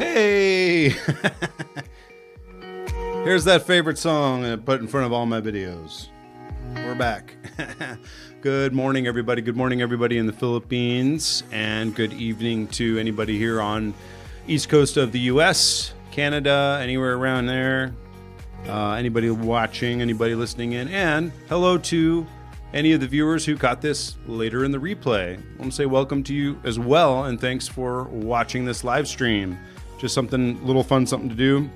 Hey! Here's that favorite song I put in front of all my videos. We're back. Good morning, everybody. Good morning, everybody in the Philippines. And good evening to anybody here on East Coast of the U.S., Canada, anywhere around there. Anybody watching, anybody listening in. And hello to any of the viewers who caught this later in the replay. I want to say welcome to you as well, and thanks for watching this live stream. Just something, little fun, something to do.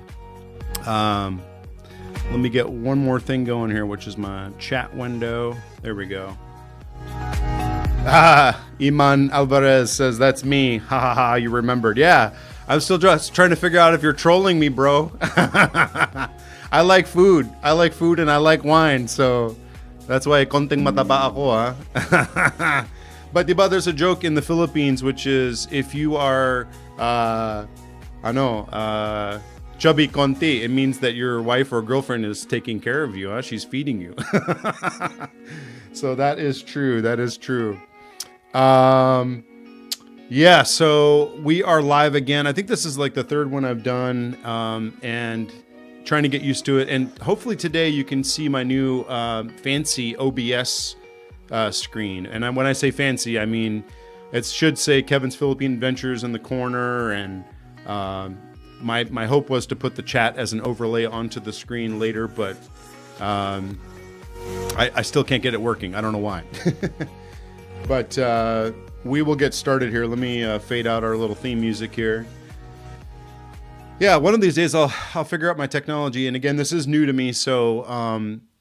Let me get one more thing going here, which is my chat window. There we go. Iman Alvarez says, that's me. Ha ha ha, you remembered. Yeah, I'm still just trying to figure out if you're trolling me, bro. I like food. I like food and I like wine, so that's why konting mataba ako, ha? But diba, there's a joke in the Philippines, which is if you are, chubby konti, it means that your wife or girlfriend is taking care of you, huh? She's feeding you. So that is true. That is true. Yeah, so we are live again. I think this is like the third one I've done, and trying to get used to it. And hopefully today you can see my new fancy OBS screen. And when I say fancy, I mean it should say Kevin's Philippine Adventures in the corner. And my hope was to put the chat as an overlay onto the screen later, but I still can't get it working. I don't know why. But we will get started here. Let me fade out our little theme music here. Yeah, one of these days I'll figure out my technology. And again, this is new to me, so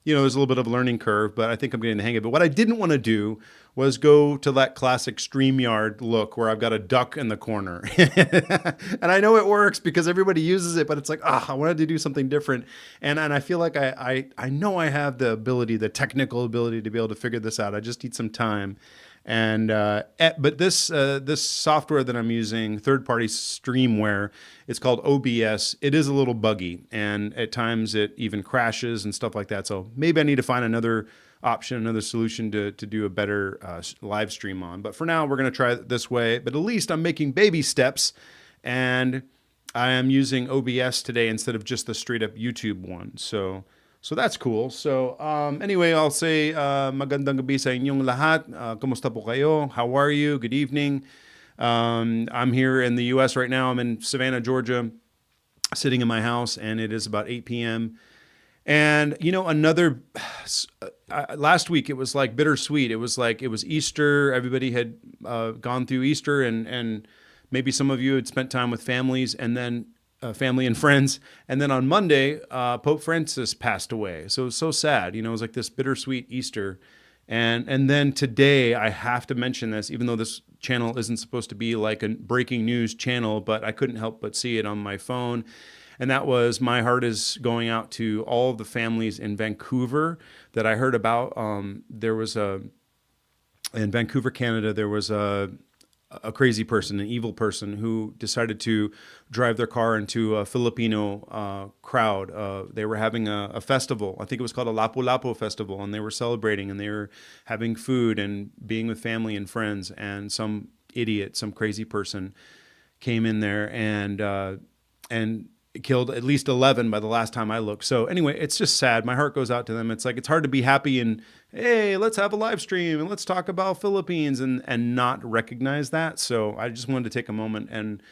there's a little bit of a learning curve, but I think I'm getting the hang of it. What I didn't want to do was go to that classic StreamYard look where I've got a duck in the corner. And I know it works because everybody uses it, but it's like, I wanted to do something different. And I feel like I know I have the ability, the technical ability to be able to figure this out. I just need some time. And but this software that I'm using, third-party streamware, it's called OBS. It is a little buggy, and at times it even crashes and stuff like that. So maybe I need to find another option, another solution to do a better live stream on. But for now, we're going to try it this way. But at least I'm making baby steps, and I am using OBS today instead of just the straight-up YouTube one. So that's cool. So anyway, I'll say magandang gabi sa inyong lahat. Kumusta po kayo? How are you? Good evening. I'm here in the U.S. right now. I'm in Savannah, Georgia, sitting in my house, and it is about 8 p.m. And, last week it was like bittersweet. It was Easter. Everybody had gone through Easter, and maybe some of you had spent time with families, and then family and friends. And then on Monday, Pope Francis passed away. So it was so sad. It was like this bittersweet Easter. And then today, I have to mention this, even though this channel isn't supposed to be like a breaking news channel, but I couldn't help but see it on my phone. And that was, my heart is going out to all of the families in Vancouver that I heard about. In Vancouver, Canada, there was a crazy person, an evil person who decided to drive their car into a Filipino crowd. They were having a festival. I think it was called a Lapu-Lapu festival, and they were celebrating, and they were having food and being with family and friends. And some idiot, some crazy person came in there and killed at least 11 by the last time I looked. So anyway, it's just sad. My heart goes out to them. It's like, it's hard to be happy and, hey, let's have a live stream and let's talk about Philippines and not recognize that. So I just wanted to take a moment and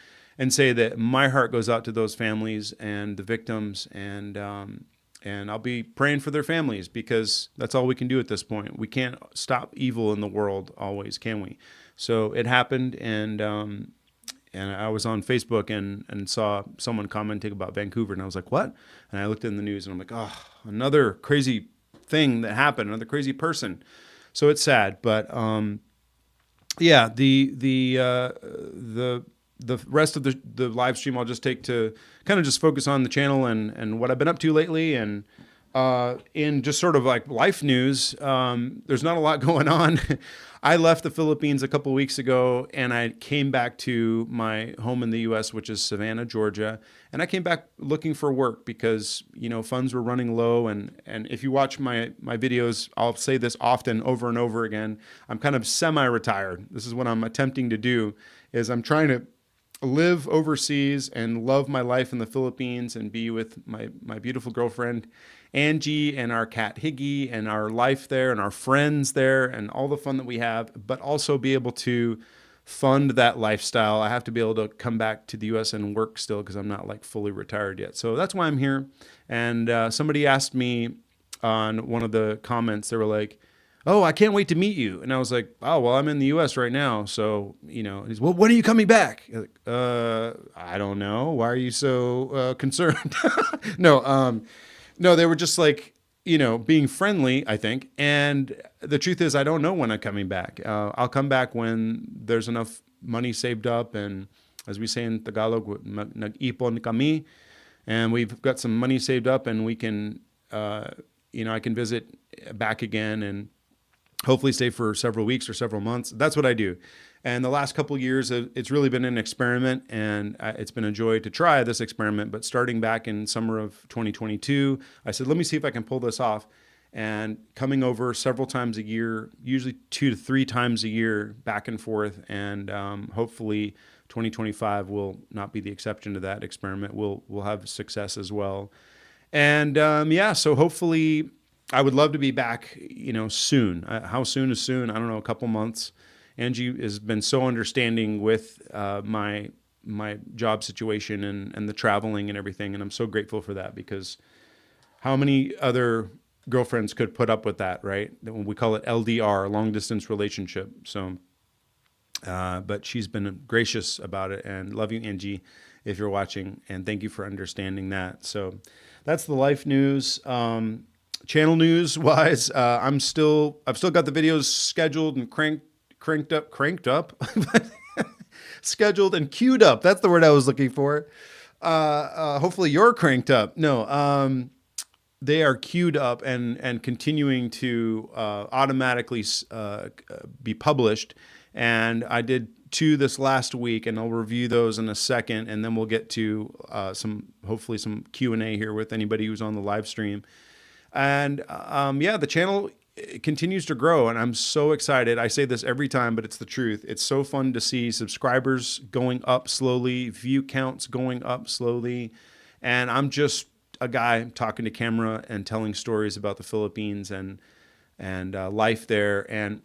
say that my heart goes out to those families and the victims, and I'll be praying for their families, because that's all we can do at this point. We can't stop evil in the world always, can we? So it happened, and I was on Facebook and saw someone commenting about Vancouver, and I was like, what? And I looked in the news, and I'm like, another crazy thing that happened, another crazy person. So it's sad, but yeah, the rest of the live stream I'll just take to kind of just focus on the channel and what I've been up to lately, and in just sort of like life news, there's not a lot going on. I left the Philippines a couple weeks ago, and I came back to my home in the U.S., which is Savannah, Georgia. And I came back looking for work because, funds were running low. And if you watch my videos, I'll say this often over and over again. I'm kind of semi-retired. This is what I'm attempting to do, is I'm trying to live overseas and love my life in the Philippines and be with my beautiful girlfriend Angie and our cat Higgy and our life there and our friends there and all the fun that we have, but also be able to fund that lifestyle. I have to be able to come back to the US and work still because I'm not like fully retired yet. So that's why I'm here. And somebody asked me on one of the comments, they were like, "Oh, I can't wait to meet you." And I was like, "Oh, well, I'm in the US right now. So, he's, "Well, when are you coming back?" Like, I don't know. Why are you so concerned? No, no, they were just like, being friendly, I think. And the truth is, I don't know when I'm coming back. I'll come back when there's enough money saved up. And as we say in Tagalog, nag-ipon kami. And we've got some money saved up and we can, I can visit back again and hopefully stay for several weeks or several months. That's what I do. And the last couple of years, it's really been an experiment, and it's been a joy to try this experiment. But starting back in summer of 2022, I said, let me see if I can pull this off. And coming over several times a year, usually 2 to 3 times a year, back and forth. And hopefully 2025 will not be the exception to that experiment. We'll have success as well. And so hopefully I would love to be back, soon. How soon is soon? I don't know, a couple months. Angie has been so understanding with my job situation and the traveling and everything, and I'm so grateful for that because how many other girlfriends could put up with that, right? We call it LDR, long distance relationship. So, but she's been gracious about it, and love you, Angie, if you're watching, and thank you for understanding that. So, that's the life news. Channel news wise, I've still got the videos scheduled and cranked up, scheduled and queued up. That's the word I was looking for. Hopefully you're cranked up. No, they are queued up and continuing to automatically be published. And I did 2 this last week, and I'll review those in a second, and then we'll get to hopefully some Q&A here with anybody who's on the live stream. And the channel continues to grow, and I'm so excited. I say this every time, but it's the truth. It's so fun to see subscribers going up slowly, view counts going up slowly, and I'm just a guy talking to camera and telling stories about the Philippines and life there. And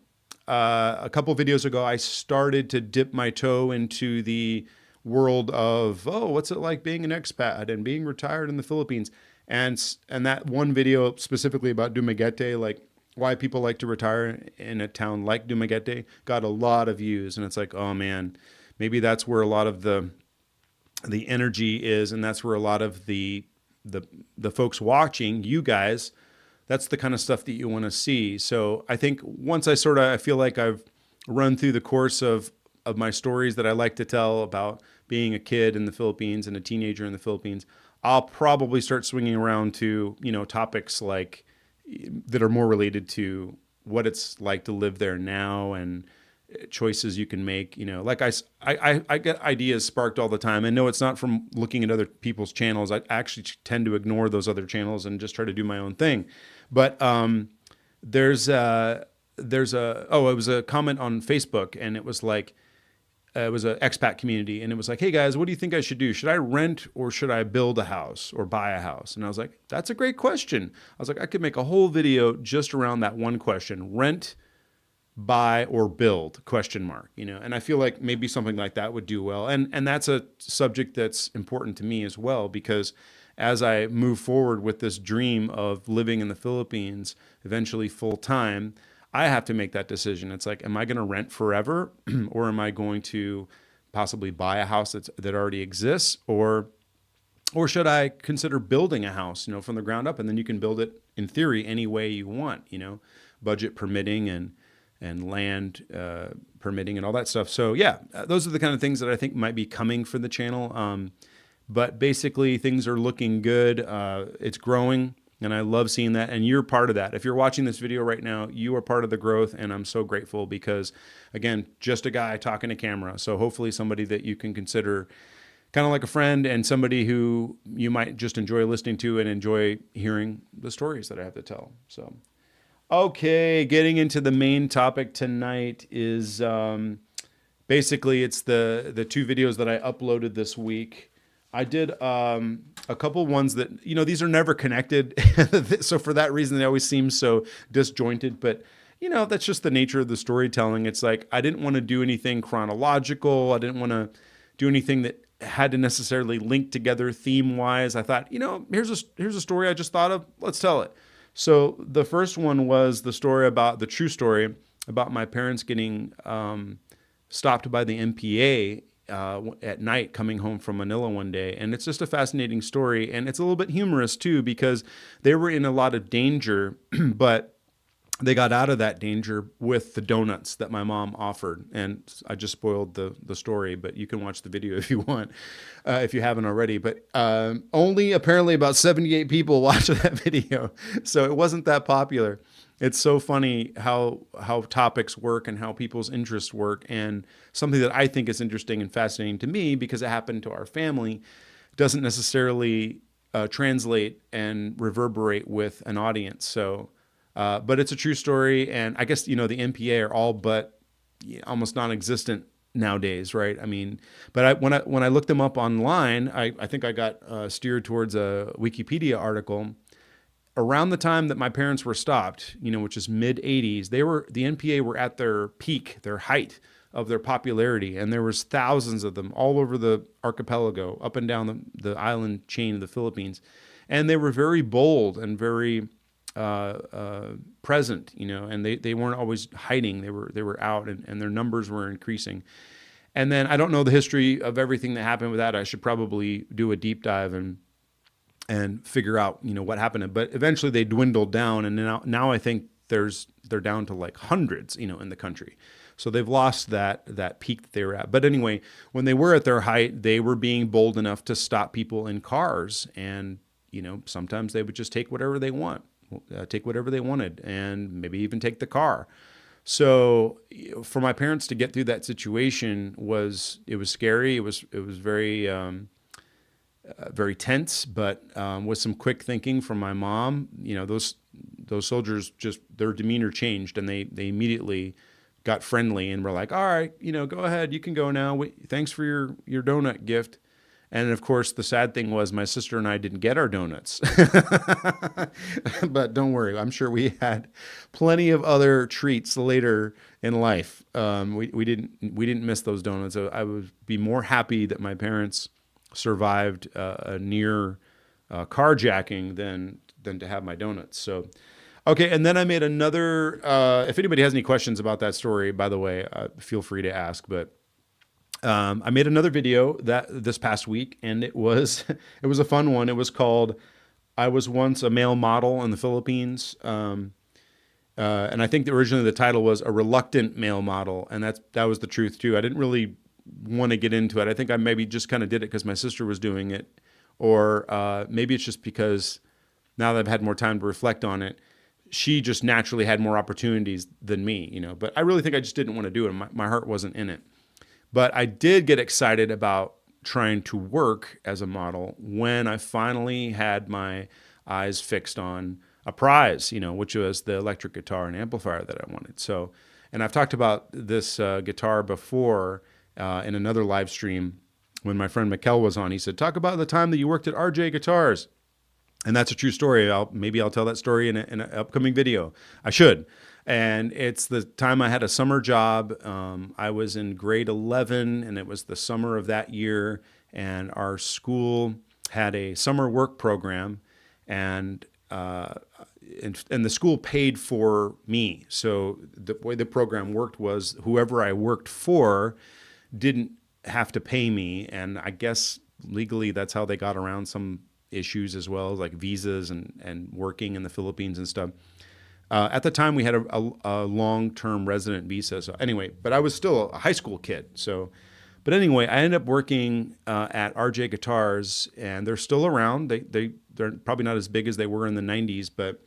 a couple of videos ago, I started to dip my toe into the world of, what's it like being an expat and being retired in the Philippines. And that one video specifically about Dumaguete, like why people like to retire in a town like Dumaguete, got a lot of views. And it's like, oh man, maybe that's where a lot of the energy is, and that's where a lot of the folks watching, you guys, that's the kind of stuff that you want to see. So I think once I feel like I've run through the course of my stories that I like to tell about being a kid in the Philippines and a teenager in the Philippines, I'll probably start swinging around to, topics like that are more related to what it's like to live there now and choices you can make. Like I get ideas sparked all the time. I know it's not from looking at other people's channels. I actually tend to ignore those other channels and just try to do my own thing. But it was a comment on Facebook, and it was like, it was an expat community, and it was like, hey guys, what do you think I should do? Should I rent or should I build a house or buy a house? And I was like, that's a great question. I was like, I could make a whole video just around that one question: rent, buy, or build, ? And I feel like maybe something like that would do well. And that's a subject that's important to me as well, because as I move forward with this dream of living in the Philippines, eventually full time, I have to make that decision. It's like, am I going to rent forever, or am I going to possibly buy a house that already exists, or should I consider building a house, from the ground up, and then you can build it in theory any way you want, budget permitting and land permitting and all that stuff. So yeah, those are the kind of things that I think might be coming for the channel. But basically, things are looking good. It's growing. And I love seeing that. And you're part of that. If you're watching this video right now, you are part of the growth. And I'm so grateful because, again, just a guy talking to camera. So hopefully somebody that you can consider kind of like a friend, and somebody who you might just enjoy listening to and enjoy hearing the stories that I have to tell. So, okay, getting into the main topic tonight is basically it's the two videos that I uploaded this week. I did a couple ones that, these are never connected. So for that reason, they always seem so disjointed. But, that's just the nature of the storytelling. It's like I didn't want to do anything chronological. I didn't want to do anything that had to necessarily link together theme wise. I thought, here's a story I just thought of. Let's tell it. So the first one was the true story about my parents getting stopped by the MPA at night coming home from Manila one day. And it's just a fascinating story. And it's a little bit humorous too, because they were in a lot of danger, but they got out of that danger with the donuts that my mom offered. And I just spoiled the story, but you can watch the video if you want, if you haven't already. But only apparently about 78 people watched that video. So it wasn't that popular. It's so funny how topics work and how people's interests work. And something that I think is interesting and fascinating to me, because it happened to our family, doesn't necessarily translate and reverberate with an audience. So, but it's a true story. And I guess, the MPA are all but almost non-existent nowadays, right? I mean, but when I looked them up online, I think I got steered towards a Wikipedia article. Around the time that my parents were stopped, which is mid 80s, the NPA were at their peak, their height of their popularity. And there was thousands of them all over the archipelago, up and down the island chain of the Philippines. And they were very bold and very present, and they weren't always hiding. They were out, and their numbers were increasing. And then I don't know the history of everything that happened with that. I should probably do a deep dive and figure out, what happened. But eventually they dwindled down, and now I think they're down to like hundreds, in the country. So they've lost that peak that they were at. But anyway, when they were at their height, they were being bold enough to stop people in cars, and sometimes they would just take whatever they wanted, and maybe even take the car. So for my parents to get through that situation was scary. It was very very tense, but with some quick thinking from my mom, those soldiers, just their demeanor changed, and they immediately got friendly and were like, all right, go ahead, you can go now. Thanks for your donut gift. And of course, the sad thing was my sister and I didn't get our donuts. But don't worry, I'm sure we had plenty of other treats later in life. We didn't miss those donuts. So I would be more happy that my parents survived a near carjacking than to have my donuts. So, okay, and then I made another. If anybody has any questions about that story, by the way, feel free to ask. But I made another video this past week, and it was a fun one. It was called "I Was Once a Male Model in the Philippines," and I think originally the title was "A Reluctant Male Model," and that was the truth too. I didn't really want to get into it. I think I maybe just kind of did it because my sister was doing it, or maybe it's just because now that I've had more time to reflect on it, she just naturally had more opportunities than me, But I really think I just didn't want to do it. My heart wasn't in it. But I did get excited about trying to work as a model when I finally had my eyes fixed on a prize, which was the electric guitar and amplifier that I wanted. So, and I've talked about this guitar before in another live stream when my friend Mikkel was on. He said, talk about the time that you worked at RJ Guitars. And that's a true story. Maybe I'll tell that story in an upcoming video. I should. And it's the time I had a summer job. I was in grade 11, and it was the summer of that year. And our school had a summer work program, and the school paid for me. So the way the program worked was whoever I worked for didn't have to pay me. And I guess legally that's how they got around some issues as well, like visas and working in the Philippines and stuff. At the time, we had a long-term resident visa. So anyway, but I was still a high school kid. So, but anyway, I ended up working at RJ Guitars, and they're still around. They're probably not as big as they were in the 90s, but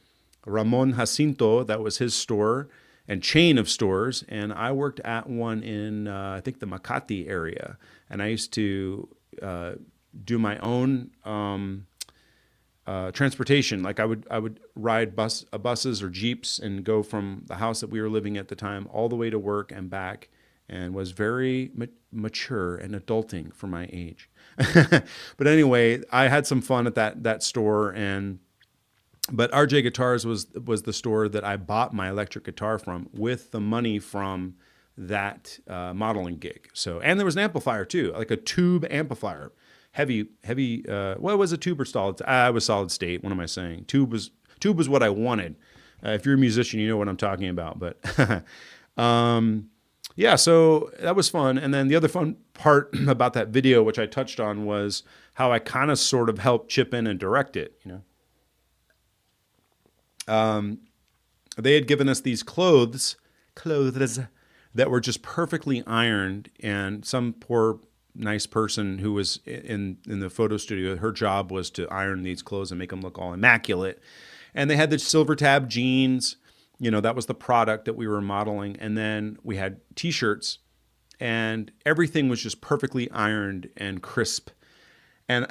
Ramon Jacinto, that was his store and chain of stores. And I worked at one in, I think, the Makati area. And I used to do my own transportation. Like I would ride buses or Jeeps and go from the house that we were living at the time all the way to work and back. and was very mature and adulting for my age. But anyway, I had some fun at that store, but RJ Guitars was the store that I bought my electric guitar from with the money from that modeling gig. So, and there was an amplifier too, like a tube amplifier, heavy. Well, it was a tube or solid. I was solid state. What am I saying? Tube was what I wanted. If you're a musician, you know what I'm talking about. But yeah, so that was fun. And then the other fun part about that video, which I touched on, was how I kind of sort of helped chip in and direct it. They had given us these clothes that were just perfectly ironed, and some poor nice person who was in the photo studio, her job was to iron these clothes and make them look all immaculate. And they had the Silver Tab jeans, that was the product that we were modeling. And then we had t-shirts, and everything was just perfectly ironed and crisp. And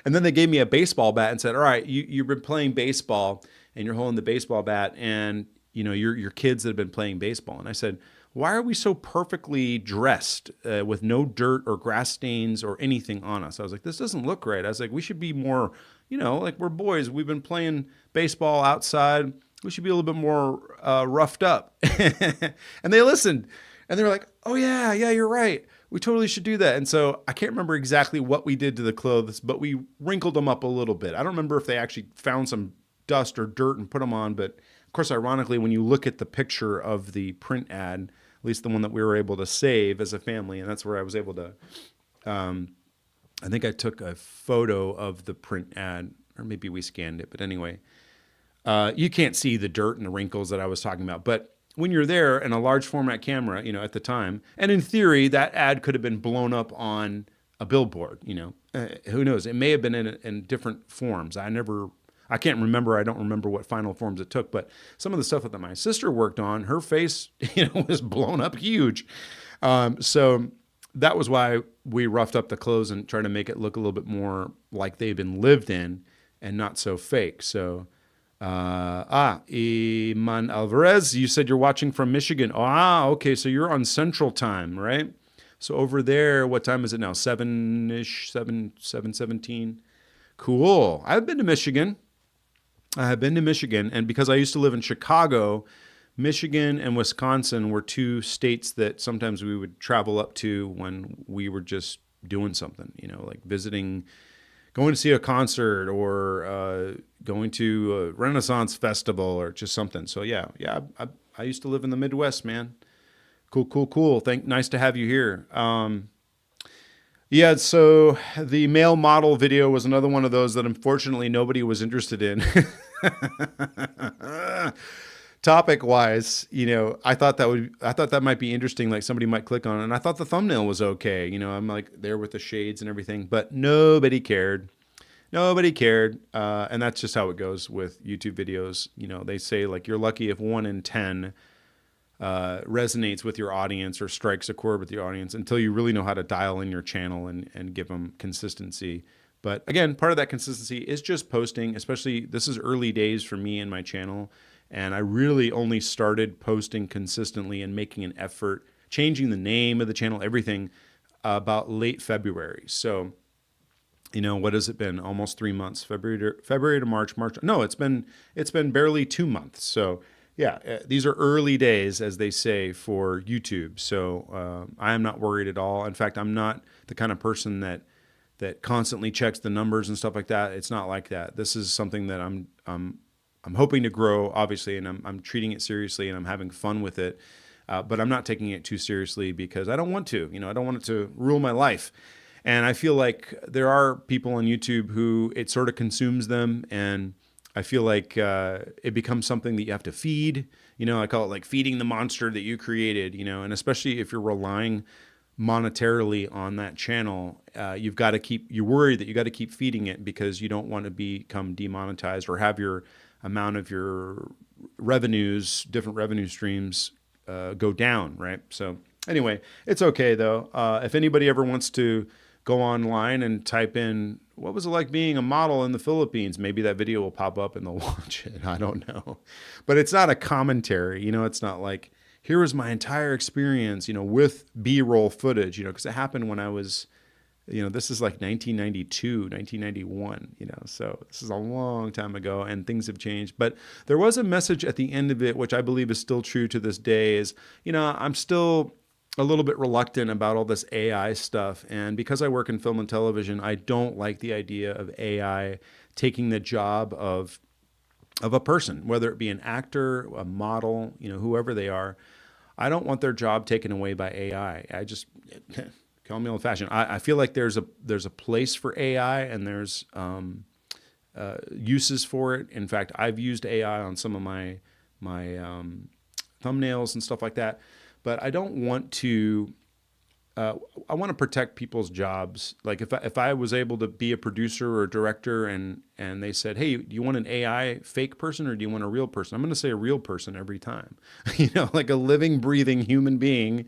and then they gave me a baseball bat and said, all right, you've been playing baseball and you're holding the baseball bat, and your kids that have been playing baseball. And I said, why are we so perfectly dressed with no dirt or grass stains or anything on us? I was like, this doesn't look right. I was like, we should be more, like we're boys. We've been playing baseball outside. We should be a little bit more roughed up. And they listened, and they were like, oh yeah, you're right. We totally should do that. And so I can't remember exactly what we did to the clothes, but we wrinkled them up a little bit. I don't remember if they actually found some dust or dirt and put them on, but of course, ironically, when you look at the picture of the print ad, at least the one that we were able to save as a family, and that's where I was able to, I think I took a photo of the print ad, or maybe we scanned it, but anyway, you can't see the dirt and the wrinkles that I was talking about. But when you're there in a large format camera, at the time, and in theory, that ad could have been blown up on a billboard, who knows? It may have been in different forms. I can't remember. I don't remember what final forms it took, but some of the stuff that my sister worked on, her face, was blown up huge. So that was why we roughed up the clothes and tried to make it look a little bit more like they've been lived in and not so fake. So, Iman Alvarez, you said you're watching from Michigan. Okay. So you're on Central Time, right? So over there, what time is it now? 7-ish, 7:17. Cool. I've been to Michigan. And because I used to live in Chicago, Michigan and Wisconsin were two states that sometimes we would travel up to when we were just doing something, like visiting, going to see a concert, or going to a Renaissance festival, or just something. So yeah, I used to live in the Midwest, man. Cool. Nice to have you here. Yeah, so the male model video was another one of those that unfortunately nobody was interested in. Topic wise, I thought that might be interesting, like somebody might click on it, and I thought the thumbnail was okay. I'm like there with the shades and everything, but nobody cared. And that's just how it goes with YouTube videos. They say like you're lucky if 1 in 10 resonates with your audience or strikes a chord with your audience, until you really know how to dial in your channel and give them consistency. But again, part of that consistency is just posting, especially this is early days for me and my channel. And I really only started posting consistently and making an effort, changing the name of the channel, everything, about late February. So, what has it been? Almost 3 months, February to March. No, it's been barely 2 months. So yeah, these are early days, as they say, for YouTube. So I am not worried at all. In fact, I'm not the kind of person that constantly checks the numbers and stuff like that. It's not like that. This is something that I'm hoping to grow, obviously, and I'm treating it seriously, and I'm having fun with it. But I'm not taking it too seriously because I don't want to. I don't want it to rule my life. And I feel like there are people on YouTube who it sort of consumes them, and I feel like it becomes something that you have to feed. I call it like feeding the monster that you created, and especially if you're relying monetarily on that channel, you're worried that you got to keep feeding it because you don't want to become demonetized or have your amount of your revenues, different revenue streams go down, right? So anyway, it's okay though. If anybody ever wants to go online and type in, what was it like being a model in the Philippines? Maybe that video will pop up and they'll watch it. I don't know. But it's not a commentary. It's not like, here was my entire experience, with B-roll footage, because it happened when I was, this is like 1992, 1991, so this is a long time ago and things have changed. But there was a message at the end of it, which I believe is still true to this day, is, I'm still a little bit reluctant about all this AI stuff. And because I work in film and television, I don't like the idea of AI taking the job of a person, whether it be an actor, a model, whoever they are. I don't want their job taken away by AI. I just call me old fashioned. I feel like there's a place for AI and there's uses for it. In fact, I've used AI on some of my thumbnails and stuff like that. But I don't want to. I want to protect people's jobs. Like if I was able to be a producer or a director and they said, hey, do you want an AI fake person or do you want a real person? I'm going to say a real person every time, like a living, breathing human being.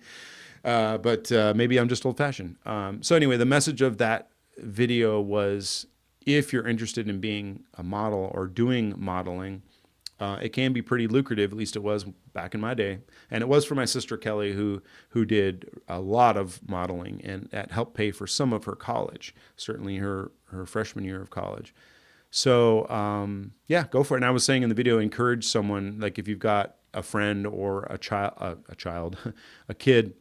But maybe I'm just old fashioned. So anyway, the message of that video was, if you're interested in being a model or doing modeling, it can be pretty lucrative. At least it was back in my day. And it was for my sister Kelly, who did a lot of modeling, and that helped pay for some of her college, certainly her freshman year of college. So yeah, go for it. And I was saying in the video, encourage someone, like if you've got a friend or a child, a kid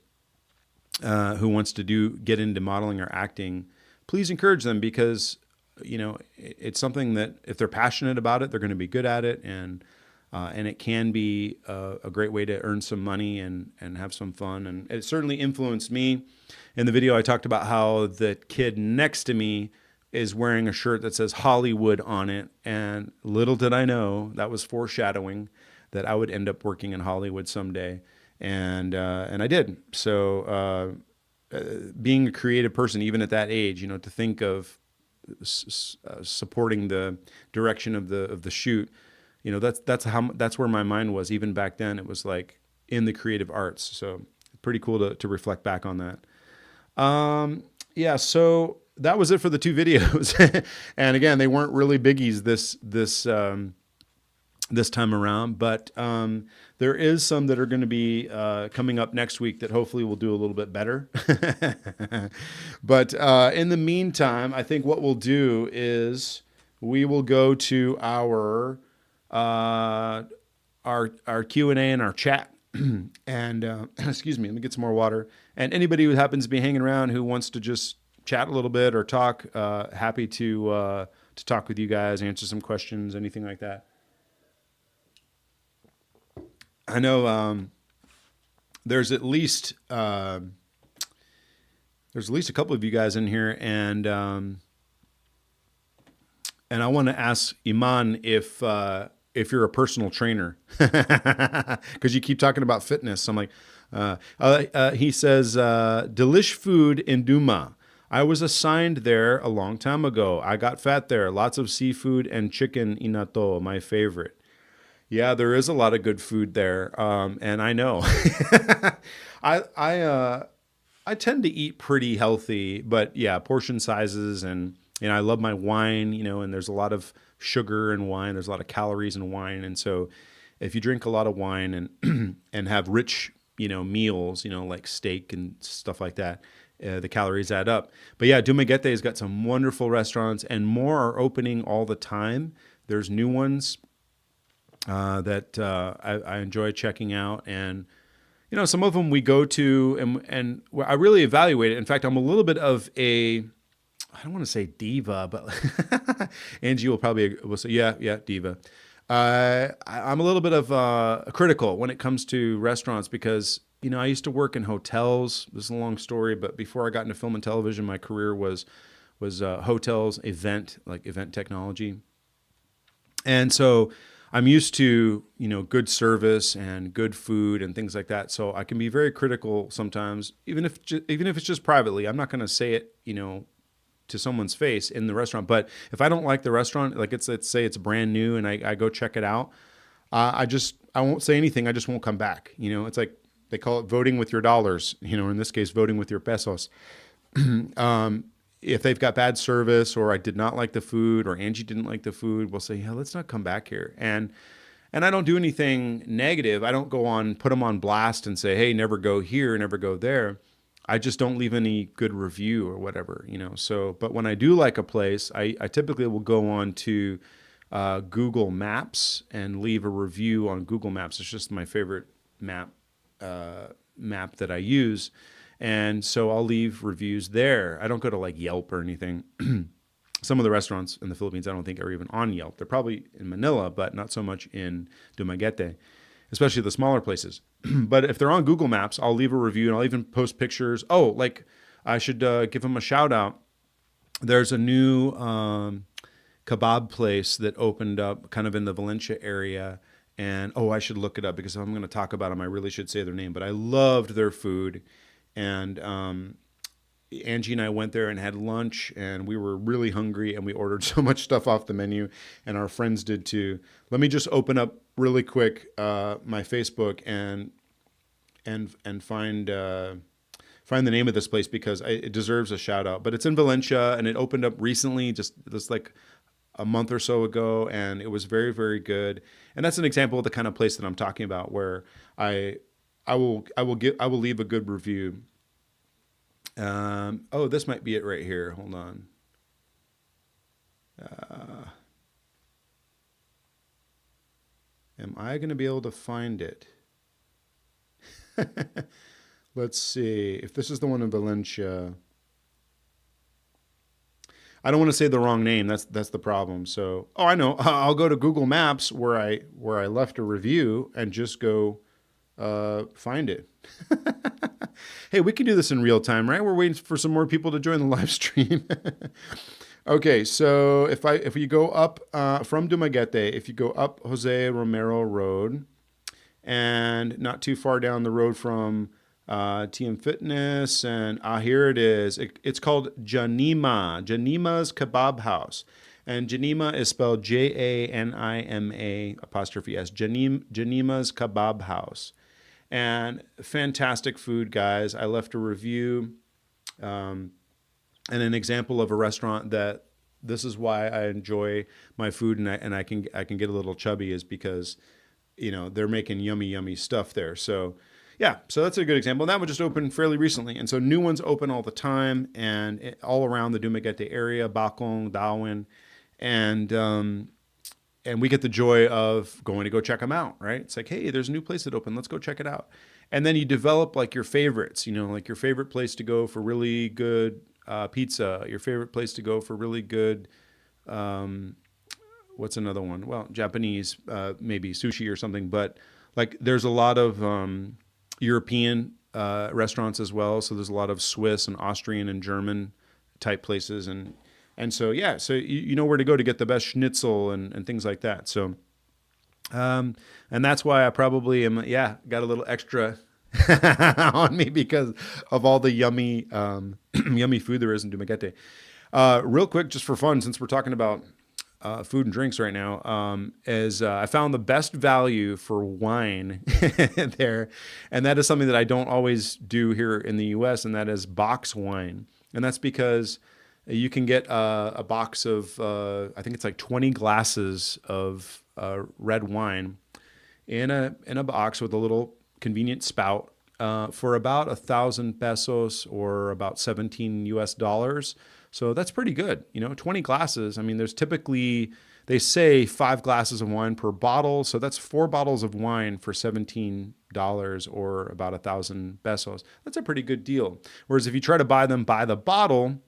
who wants to get into modeling or acting, please encourage them, because it's something that if they're passionate about it, they're going to be good at it, and it can be a great way to earn some money and have some fun. And it certainly influenced me. In the video, I talked about how the kid next to me is wearing a shirt that says Hollywood on it, and little did I know that was foreshadowing that I would end up working in Hollywood someday, and I did. So being a creative person, even at that age, to think of supporting the direction of the shoot, that's where my mind was. Even back then, it was like in the creative arts. So pretty cool to reflect back on that. Yeah, so that was it for the two videos. And again, they weren't really biggies this time around, but there is some that are going to be coming up next week that hopefully will do a little bit better. But in the meantime, I think what we'll do is we will go to our Q&A and our chat. And excuse me, let me get some more water. And anybody who happens to be hanging around who wants to just chat a little bit or talk, happy to talk with you guys, answer some questions, anything like that. I know there's at least a couple of you guys in here, and I want to ask Iman if you're a personal trainer, because you keep talking about fitness. I'm like, he says, delish food in Duma. I was assigned there a long time ago. I got fat there. Lots of seafood and chicken inato, my favorite. Yeah, there is a lot of good food there, and I know. I tend to eat pretty healthy, but yeah, portion sizes, and I love my wine, and there's a lot of sugar in wine. There's a lot of calories in wine, and so if you drink a lot of wine and and have rich, meals, like steak and stuff like that, the calories add up. But yeah, Dumaguete has got some wonderful restaurants, and more are opening all the time. There's new ones that I enjoy checking out, and some of them we go to, and I really evaluate it. In fact, I'm a little bit of I don't want to say diva, but Angie will say yeah, diva. I'm a little bit of critical when it comes to restaurants, because I used to work in hotels. This is a long story, but before I got into film and television, my career was hotels, event technology, and so I'm used to, good service and good food and things like that. So I can be very critical sometimes, even if it's just privately. I'm not going to say it, to someone's face in the restaurant. But if I don't like the restaurant, like let's say it's brand new and I go check it out, I won't say anything. I just won't come back. It's like they call it voting with your dollars, or in this case, voting with your pesos. If they've got bad service, or I did not like the food, or Angie didn't like the food, we'll say, yeah, let's not come back here. And And I don't do anything negative. I don't go on, put them on blast and say, hey, never go here, never go there. I just don't leave any good review or whatever, you know. So, but when I do like a place, I typically will go on to Google Maps and leave a review on Google Maps. It's just my favorite map that I use. And so I'll leave reviews there. I don't go to like Yelp or anything. Some of the restaurants in the Philippines, I don't think are even on Yelp. They're probably in Manila, but not so much in Dumaguete, especially the smaller places. But if they're on Google Maps, I'll leave a review and I'll even post pictures. Oh, like I should give them a shout out. There's a new kebab place that opened up kind of in the Valencia area. And I should look it up because if I'm going to talk about them, I really should say their name. But I loved their food. And Angie and I went there and had lunch, and we were really hungry, and we ordered so much stuff off the menu, and our friends did too. Let me just open up really quick my Facebook and find the name of this place because it deserves a shout out. But it's in Valencia, and it opened up recently, just like a month or so ago, and it was very, very good. And that's an example of the kind of place that I'm talking about, where I will leave a good review. This might be it right here. Hold on. Am I going to be able to find it? Let's see if this is the one in Valencia. I don't want to say the wrong name. That's the problem. So, I know. I'll go to Google Maps where I left a review and just go find it. Hey, we can do this in real time, right? We're waiting for some more people to join the live stream. Okay, so if you go up from Dumaguete, if you go up Jose Romero Road, and not too far down the road from TM Fitness, and here it is. It's called Janima, Janima's Kebab House. And Janima is spelled Janima apostrophe S, Janima's Kebab House. And fantastic food, guys. I left a review and an example of a restaurant that this is why I enjoy my food and I can get a little chubby is because, they're making yummy stuff there. So yeah, so that's a good example. And that one just opened fairly recently. And so new ones open all the time and all around the Dumaguete area, Bacong, Darwin, and we get the joy of going to go check them out, right? It's like, hey, there's a new place that opened. Let's go check it out. And then you develop like your favorites, like your favorite place to go for really good pizza, your favorite place to go for really good, what's another one? Well, Japanese, maybe sushi or something. But like there's a lot of European restaurants as well. So there's a lot of Swiss and Austrian and German type places. And so, yeah, so you know where to go to get the best schnitzel and things like that. So, and that's why I probably am, got a little extra on me because of all the yummy, yummy food there is in Dumaguete. Real quick, just for fun, since we're talking about food and drinks right now, I found the best value for wine there. And that is something that I don't always do here in the U.S., and that is box wine. And that's because you can get a box of, I think it's like 20 glasses of red wine in a box with a little convenient spout for about 1,000 pesos or about 17 US dollars. So that's pretty good. 20 glasses. I mean, there's typically, they say 5 glasses of wine per bottle. So that's 4 bottles of wine for $17 or about 1,000 pesos. That's a pretty good deal. Whereas if you try to buy them by the bottles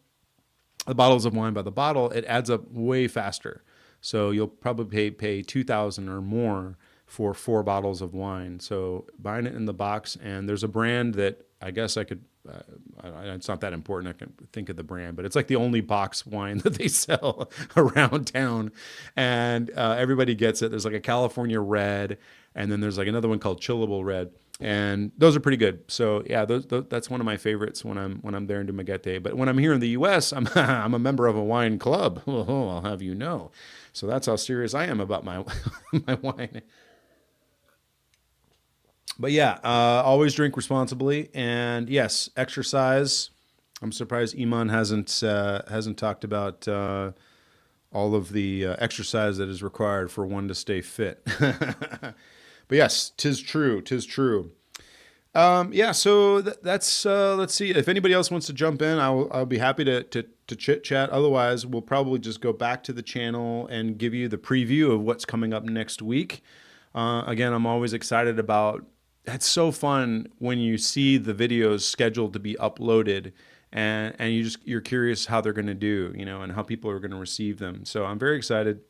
of wine by the bottle, it adds up way faster. So you'll probably pay 2,000 or more for 4 bottles of wine. So buying it in the box, and there's a brand that I guess I could, it's not that important. I can think of the brand, but it's like the only box wine that they sell around town, and everybody gets it. There's like a California Red, and then there's like another one called Chillable Red. And those are pretty good. So yeah, that's one of my favorites when I'm there in Dumaguete. But when I'm here in the U.S., I'm I'm a member of a wine club. I'll have you know. So that's how serious I am about my my wine. But yeah, always drink responsibly, and yes, exercise. I'm surprised Iman hasn't talked about all of the exercise that is required for one to stay fit. But yes, tis true. Tis true. Yeah, so that's let's see if anybody else wants to jump in. I'll be happy to chit chat. Otherwise, we'll probably just go back to the channel and give you the preview of what's coming up next week. Again, I'm always excited about. It's so fun when you see the videos scheduled to be uploaded, and you're curious how they're going to do, and how people are going to receive them. So I'm very excited.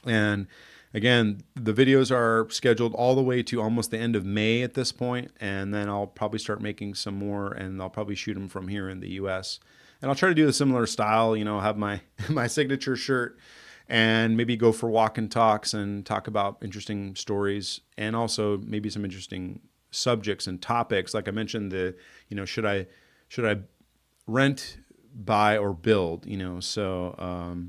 And again, the videos are scheduled all the way to almost the end of May at this point, and then I'll probably start making some more, and I'll probably shoot them from here in the U.S. And I'll try to do a similar style, have my my signature shirt, and maybe go for walk and talks and talk about interesting stories, and also maybe some interesting subjects and topics. Like I mentioned, should I rent, buy, or build? So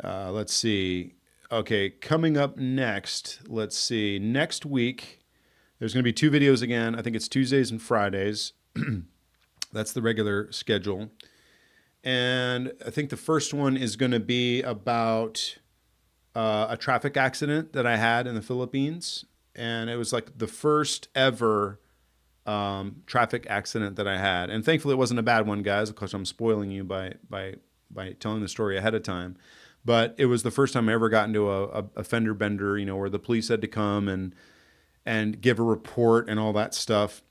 let's see. Okay, coming up next, let's see. Next week, there's going to be 2 videos again. I think it's Tuesdays and Fridays. That's the regular schedule. And I think the first one is going to be about a traffic accident that I had in the Philippines. And it was like the first ever traffic accident that I had. And thankfully, it wasn't a bad one, guys. Of course, I'm spoiling you by telling the story ahead of time. But it was the first time I ever got into a fender bender, where the police had to come and give a report and all that stuff.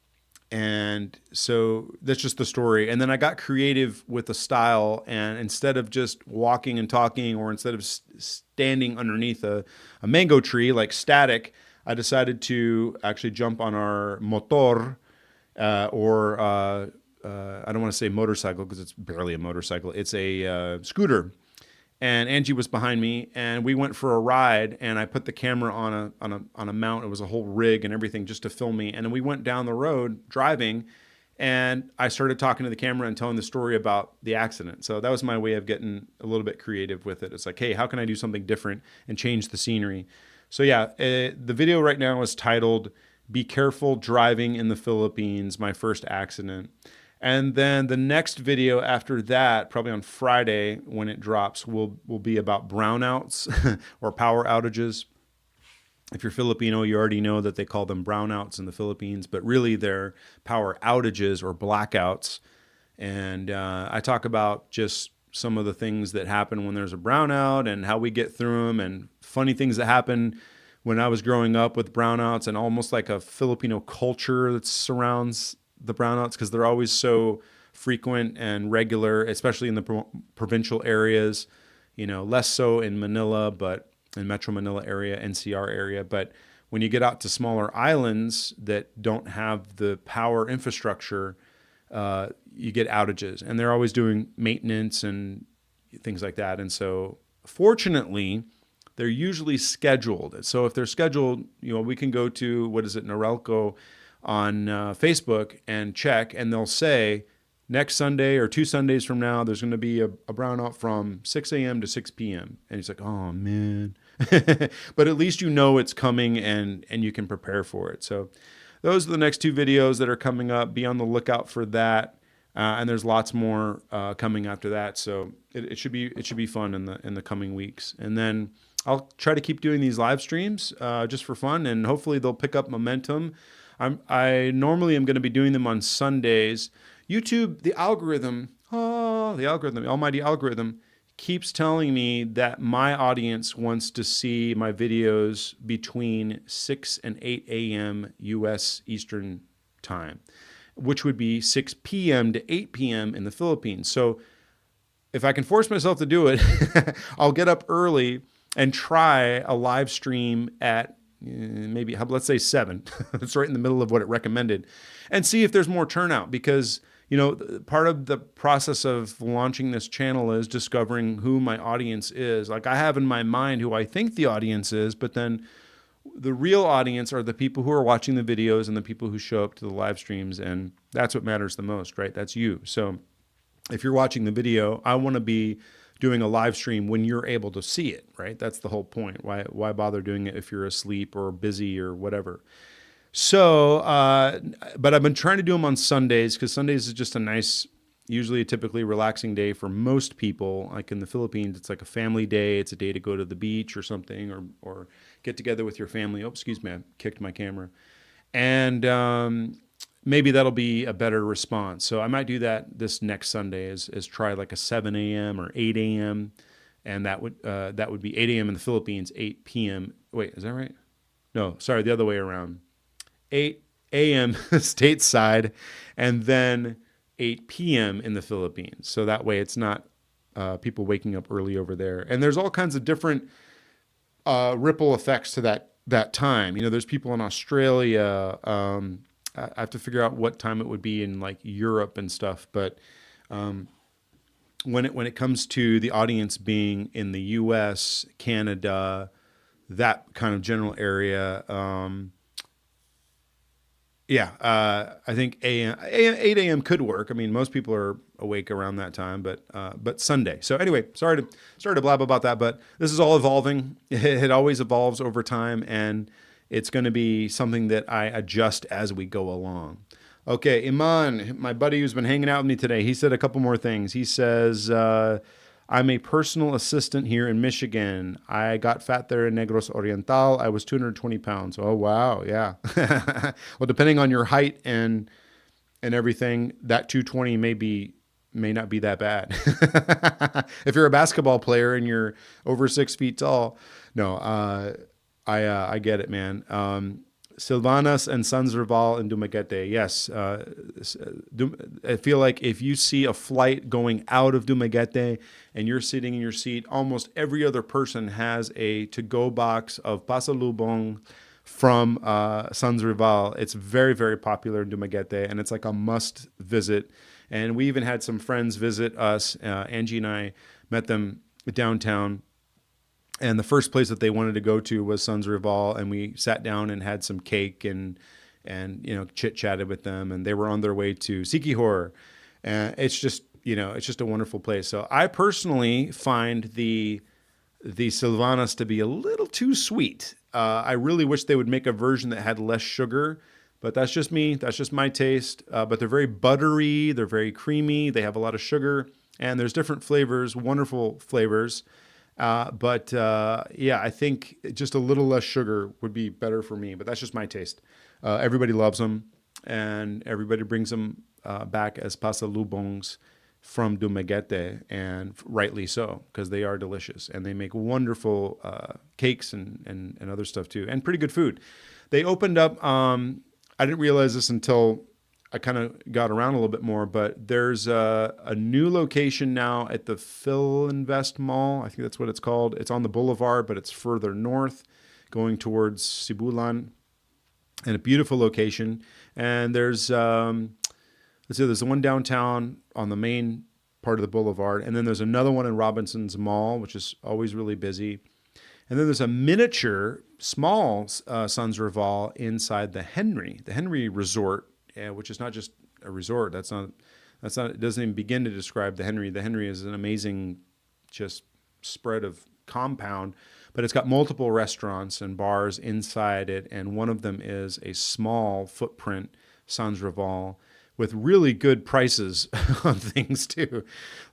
And so that's just the story. And then I got creative with the style. And instead of just walking and talking, or instead of standing underneath a mango tree like static, I decided to actually jump on our motor, or I don't want to say motorcycle because it's barely a motorcycle. It's a scooter. And Angie was behind me, and we went for a ride, and I put the camera on a mount. It was a whole rig and everything just to film me. And then we went down the road driving, and I started talking to the camera and telling the story about the accident. So that was my way of getting a little bit creative with it. It's like, hey, how can I do something different and change the scenery? So yeah, the video right now is titled "Be Careful Driving in the Philippines, My First Accident." And then the next video after that, probably on Friday when it drops, will be about brownouts or power outages. If you're Filipino, you already know that they call them brownouts in the Philippines, but really they're power outages or blackouts. And I talk about just some of the things that happen when there's a brownout and how we get through them, and funny things that happen when I was growing up with brownouts, and almost like a Filipino culture that surrounds the brownouts because they're always so frequent and regular, especially in the provincial areas, less so in Manila, but in Metro Manila area, NCR area. But when you get out to smaller islands that don't have the power infrastructure, you get outages, and they're always doing maintenance and things like that. And so fortunately, they're usually scheduled. So if they're scheduled, we can go to, Norelco on Facebook and check, and they'll say next Sunday or 2 Sundays from now, there's going to be a brownout from 6 a.m. to 6 p.m. And he's like, oh, man. But at least it's coming, and you can prepare for it. So those are the next 2 videos that are coming up. Be on the lookout for that. And there's lots more coming after that. So it should be fun in the coming weeks. And then I'll try to keep doing these live streams just for fun, and hopefully they'll pick up momentum. I normally am going to be doing them on Sundays. YouTube, the almighty algorithm, keeps telling me that my audience wants to see my videos between 6 and 8 a.m. U.S. Eastern Time, which would be 6 p.m. to 8 p.m. in the Philippines. So if I can force myself to do it, I'll get up early and try a live stream at maybe, let's say 7. It's right in the middle of what it recommended, and see if there's more turnout, because part of the process of launching this channel is discovering who my audience is. Like, I have in my mind who I think the audience is, but then the real audience are the people who are watching the videos and the people who show up to the live streams, and that's what matters the most, right? That's you. So if you're watching the video, I want to be doing a live stream when you're able to see it, right? That's the whole point. Why bother doing it if you're asleep or busy or whatever? So, but I've been trying to do them on Sundays, because Sundays is just a nice usually a typically relaxing day for most people. Like in the Philippines, it's like a family day. It's a day to go to the beach or something, or get together with your family. Oh, excuse me, I kicked my camera. And maybe that'll be a better response. So I might do that this next Sunday is try like a 7 a.m. or 8 a.m. And that would be 8 a.m. in the Philippines, 8 p.m. Wait, is that right? No, sorry, the other way around. 8 a.m. stateside, and then 8 p.m. in the Philippines. So that way it's not people waking up early over there. And there's all kinds of different ripple effects to that time. You know, there's people in Australia. I have to figure out what time it would be in like Europe and stuff. But when it comes to the audience being in the U.S., Canada, that kind of general area, I think 8 a.m. could work. I mean, most people are awake around that time, but Sunday. So anyway, sorry to blab about that, but this is all evolving. It always evolves over time, and it's going to be something that I adjust as we go along. Okay, Iman, my buddy who's been hanging out with me today, he said a couple more things. He says, I'm a personal assistant here in Michigan. I got fat there in Negros Oriental. I was 220 pounds. Oh, wow. Yeah. Well, depending on your height and everything, that 220 may not be that bad. If you're a basketball player and you're over 6 feet tall. No, I get it, man. Silvanas and San Serval in Dumaguete. Yes. I feel like if you see a flight going out of Dumaguete and you're sitting in your seat, almost every other person has a to-go box of pasalubong from San Serval. It's very, very popular in Dumaguete, and it's like a must visit. And we even had some friends visit us. Angie and I met them downtown. And the first place that they wanted to go to was San Serval, and we sat down and had some cake and chit-chatted with them, and they were on their way to Siquijor. And it's just a wonderful place. So I personally find the Silvanas to be a little too sweet. I really wish they would make a version that had less sugar, but that's just me. That's just my taste. But they're very buttery. They're very creamy. They have a lot of sugar, and there's different flavors, wonderful flavors. I think just a little less sugar would be better for me, but that's just my taste. Everybody loves them, and everybody brings them back as pasalubongs from Dumaguete, and rightly so, because they are delicious, and they make wonderful cakes and other stuff too, and pretty good food. They opened up, I didn't realize this until I kind of got around a little bit more, but there's a new location now at the Philinvest Mall. I think that's what it's called. It's on the boulevard, but it's further north, going towards Sibulan, and a beautiful location. And there's there's the one downtown on the main part of the boulevard, and then there's another one in Robinson's Mall, which is always really busy. And then there's a miniature, small San Serval inside the Henry Resort, which is not just a resort. That's not. It doesn't even begin to describe the Henry. The Henry is an amazing, just spread of compound, but it's got multiple restaurants and bars inside it, and one of them is a small footprint San Serval with really good prices on things too.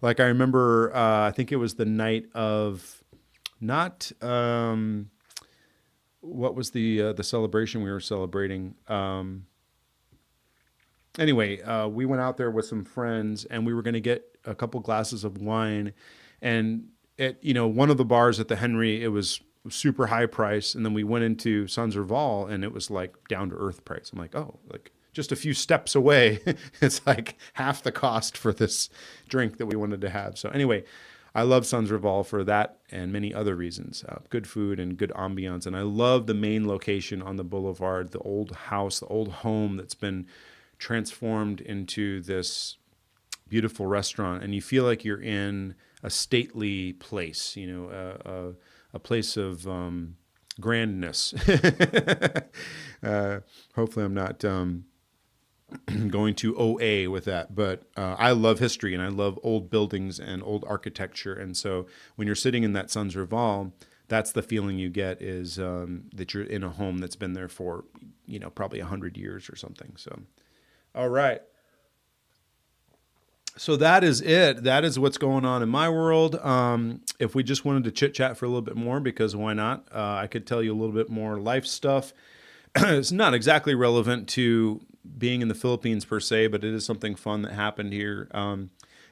Like I remember, I think it was the night of not. What was the celebration we were celebrating? Anyway, we went out there with some friends, and we were going to get a couple glasses of wine. And at one of the bars at the Henry, it was super high price, and then we went into San Serval, and it was like down to earth price. I'm like, oh, like just a few steps away, it's like half the cost for this drink that we wanted to have. So anyway, I love San Serval for that and many other reasons. Good food and good ambiance, and I love the main location on the boulevard, the old house, the old home that's been transformed into this beautiful restaurant, and you feel like you're in a stately place, a place of grandness. Hopefully I'm not going to OA with that, but I love history, and I love old buildings and old architecture, and so when you're sitting in that San Serval, that's the feeling you get, is that you're in a home that's been there for probably 100 years or something. So all right. So that is it. That is what's going on in my world. If we just wanted to chit chat for a little bit more, because why not? I could tell you a little bit more life stuff. It's not exactly relevant to being in the Philippines per se, but it is something fun that happened here.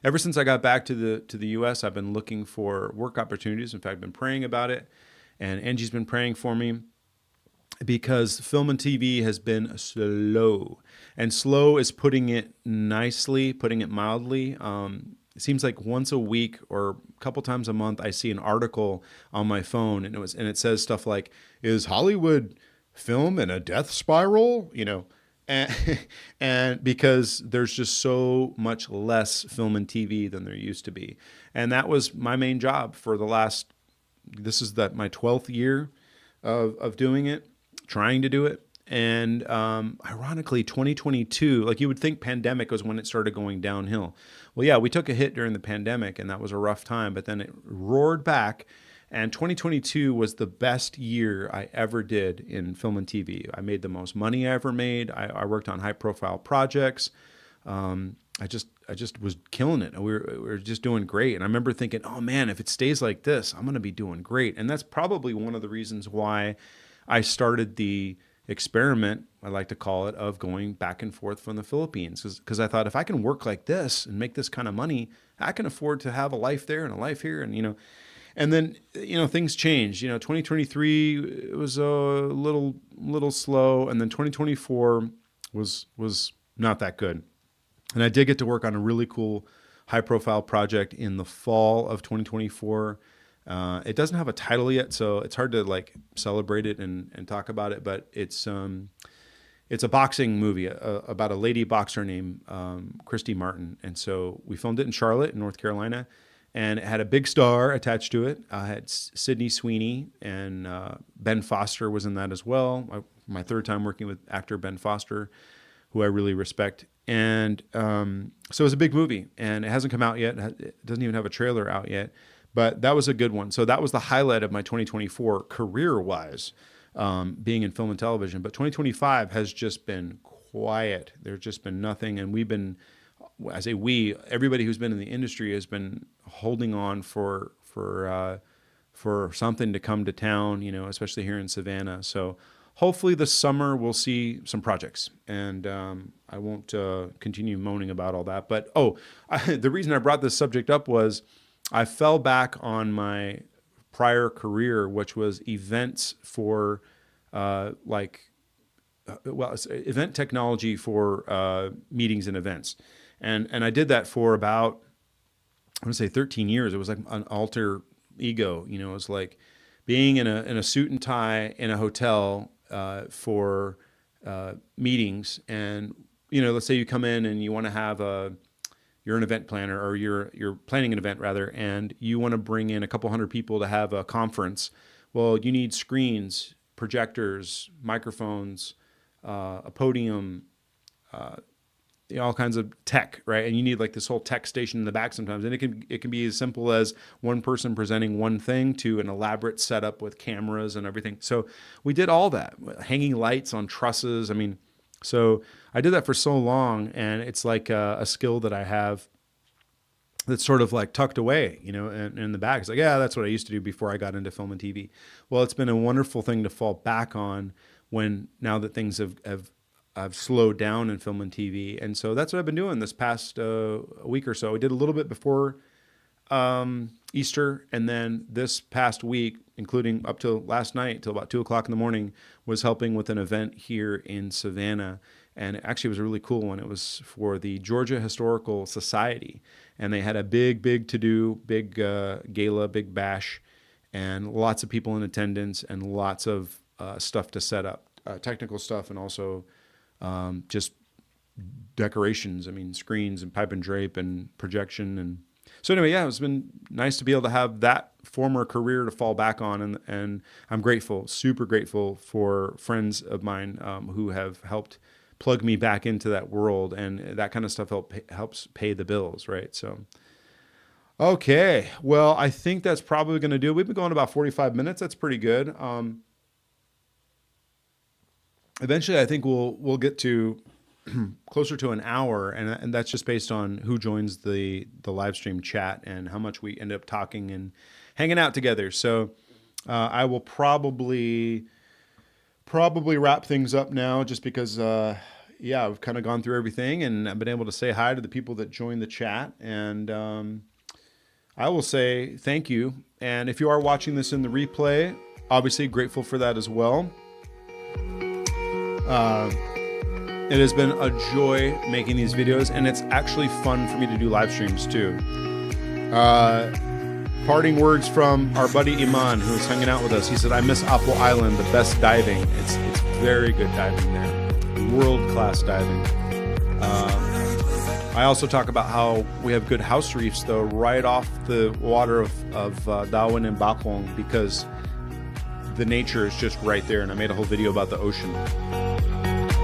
Ever since I got back to the U.S., I've been looking for work opportunities. In fact, I've been praying about it, and Angie's been praying for me because film and TV has been slow. And slow is putting it nicely, putting it mildly. It seems like once a week or a couple times a month, I see an article on my phone, and it says stuff like, "Is Hollywood film in a death spiral?" And and because there's just so much less film and TV than there used to be, and that was my main job for the last. This is my 12th year of doing it, trying to do it. And ironically, 2022, like you would think pandemic was when it started going downhill. Well, yeah, we took a hit during the pandemic and that was a rough time, but then it roared back. And 2022 was the best year I ever did in film and TV. I made the most money I ever made. I worked on high profile projects. I just was killing it. We were just doing great. And I remember thinking, oh man, if it stays like this, I'm going to be doing great. And that's probably one of the reasons why I started the experiment, I like to call it, of going back and forth from the Philippines. Because I thought if I can work like this and make this kind of money, I can afford to have a life there and a life here. And then, things changed. 2023, it was a little slow. And then 2024 was not that good. And I did get to work on a really cool high profile project in the fall of 2024. It doesn't have a title yet, so it's hard to celebrate it and talk about it, but it's a boxing movie about a lady boxer named Christy Martin. And so we filmed it in Charlotte, North Carolina, and it had a big star attached to it. I had Sydney Sweeney, and Ben Foster was in that as well. My third time working with actor Ben Foster, who I really respect. And so it was a big movie, and it hasn't come out yet. It doesn't even have a trailer out yet, but that was a good one. So that was the highlight of my 2024 career-wise, being in film and television. But 2025 has just been quiet. There's just been nothing, and we've been, I say we, everybody who's been in the industry has been holding on for something to come to town, especially here in Savannah. So hopefully this summer we'll see some projects, and I won't continue moaning about all that. But the reason I brought this subject up was I fell back on my prior career, which was events for event technology for meetings and events, and I did that for about, I want to say 13 years. It was like an alter ego, it was like being in a suit and tie in a hotel for meetings. And let's say you come in and you want to have you're an event planner, or you're planning an event rather, and you want to bring in a couple hundred people to have a conference. Well, you need screens, projectors, microphones, a podium, all kinds of tech, right? And you need this whole tech station in the back sometimes. And it can be as simple as one person presenting one thing to an elaborate setup with cameras and everything. So we did all that, hanging lights on trusses. So I did that for so long, and it's like a skill that I have that's sort of tucked away, in the back. It's like, yeah, that's what I used to do before I got into film and TV. Well, it's been a wonderful thing to fall back on now that things I've slowed down in film and TV. And so that's what I've been doing this past week or so. I did a little bit before Easter, and then this past week, including up till last night, till about 2:00 in the morning, was helping with an event here in Savannah. And actually, it was a really cool one. It was for the Georgia Historical Society, and they had a big to-do, big gala, big bash, and lots of people in attendance, and lots of stuff to set up, technical stuff, and also just decorations. Screens and pipe and drape and projection. And so anyway, yeah, it's been nice to be able to have that former career to fall back on. And I'm grateful, super grateful for friends of mine who have helped plug me back into that world. And that kind of stuff helps pay the bills, right? So, okay. Well, I think that's probably going to do it. We've been going about 45 minutes. That's pretty good. Eventually, I think we'll get to closer to an hour, and that's just based on who joins the live stream chat and how much we end up talking and hanging out together. So I will probably wrap things up now, just because yeah, I've kind of gone through everything, and I've been able to say hi to the people that joined the chat, and I will say thank you. And if you are watching this in the replay, obviously grateful for that as well. It has been a joy making these videos, and it's actually fun for me to do live streams too. Parting words from our buddy Iman, who was hanging out with us. He said, I miss Apple Island, the best diving. It's very good diving there. World-class diving. I also talk about how we have good house reefs, though, right off the water of Darwin and Bacong, because the nature is just right there, and I made a whole video about the ocean.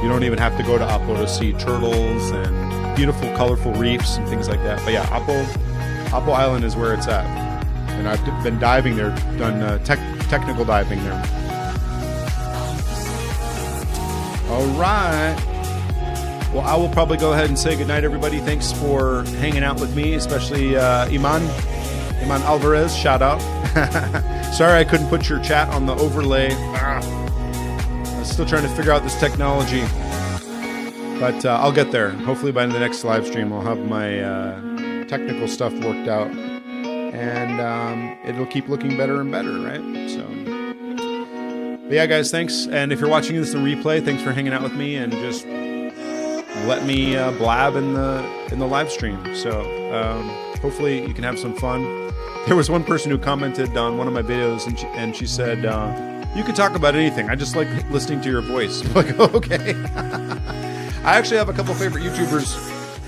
You don't even have to go to Apo to see turtles and beautiful, colorful reefs and things like that. But yeah, Apo Island is where it's at. And I've been diving there, done technical diving there. All right. Well, I will probably go ahead and say goodnight, everybody. Thanks for hanging out with me, especially Iman Alvarez, shout out. Sorry I couldn't put your chat on the overlay. I'm still trying to figure out this technology, but I'll get there. Hopefully by the next live stream I'll have my technical stuff worked out, and it'll keep looking better and better, right? So, but yeah, guys, thanks. And if you're watching this in replay, thanks for hanging out with me and just let me blab in the live stream. So hopefully you can have some fun. There was one person who commented on one of my videos, and she said, you can talk about anything. I just like listening to your voice. I'm like, okay. I actually have a couple favorite YouTubers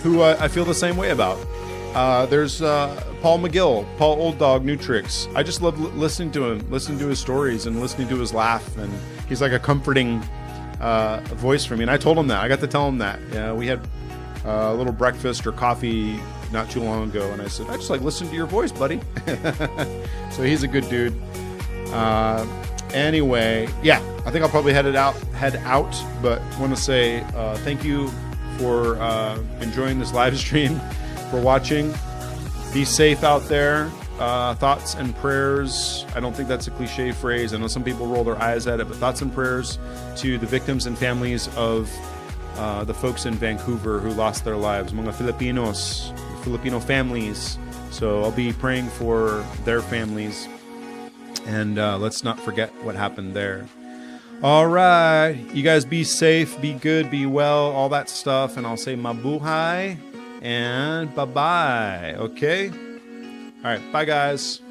who I feel the same way about. There's Paul McGill, Paul Old Dog Nutrix. I just love listening to him, listening to his stories, and listening to his laugh. And he's like a comforting voice for me. And I told him that. I got to tell him that. Yeah, we had a little breakfast or coffee not too long ago, and I said, I just like listening to your voice, buddy. So he's a good dude. Anyway, yeah, I think I'll probably head out, but want to say thank you for enjoying this live stream, for watching. Be safe out there. Thoughts and prayers. I don't think that's a cliche phrase. I know some people roll their eyes at it, but thoughts and prayers to the victims and families of the folks in Vancouver who lost their lives, mga Filipinos, Filipino families. So I'll be praying for their families. And let's not forget what happened there. All right. You guys be safe, be good, be well, all that stuff. And I'll say mabuhay and bye-bye. Okay? All right. Bye, guys.